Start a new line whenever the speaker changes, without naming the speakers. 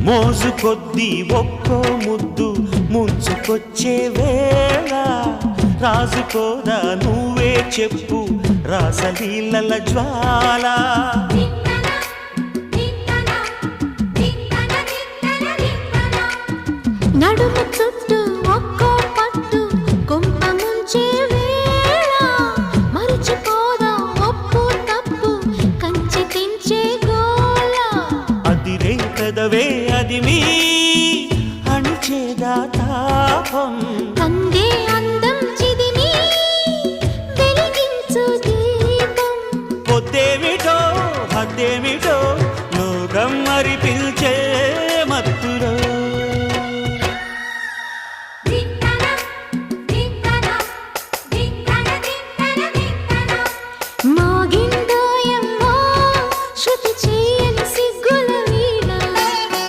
మోజు కొద్దీ ఒక్కో ముద్దు ముంచుకొచ్చే వేళ రాజుకోదా నువ్వే చెప్పు రాసలీలల జ్వాల
నడుము చుట్టూ ఒక్కో పట్టు కొంప ముంచే వేళ మరిచిపోదా ఒప్పు తప్పు కంచి తెంచే గోల
అదిరే కదవే అది మీ అణిచేదా తాపం
కందే అందం చిదిమి వెలిగించు దీపం
పొద్దేమిటో హద్దేమిటో లోకం మరి పిలిచే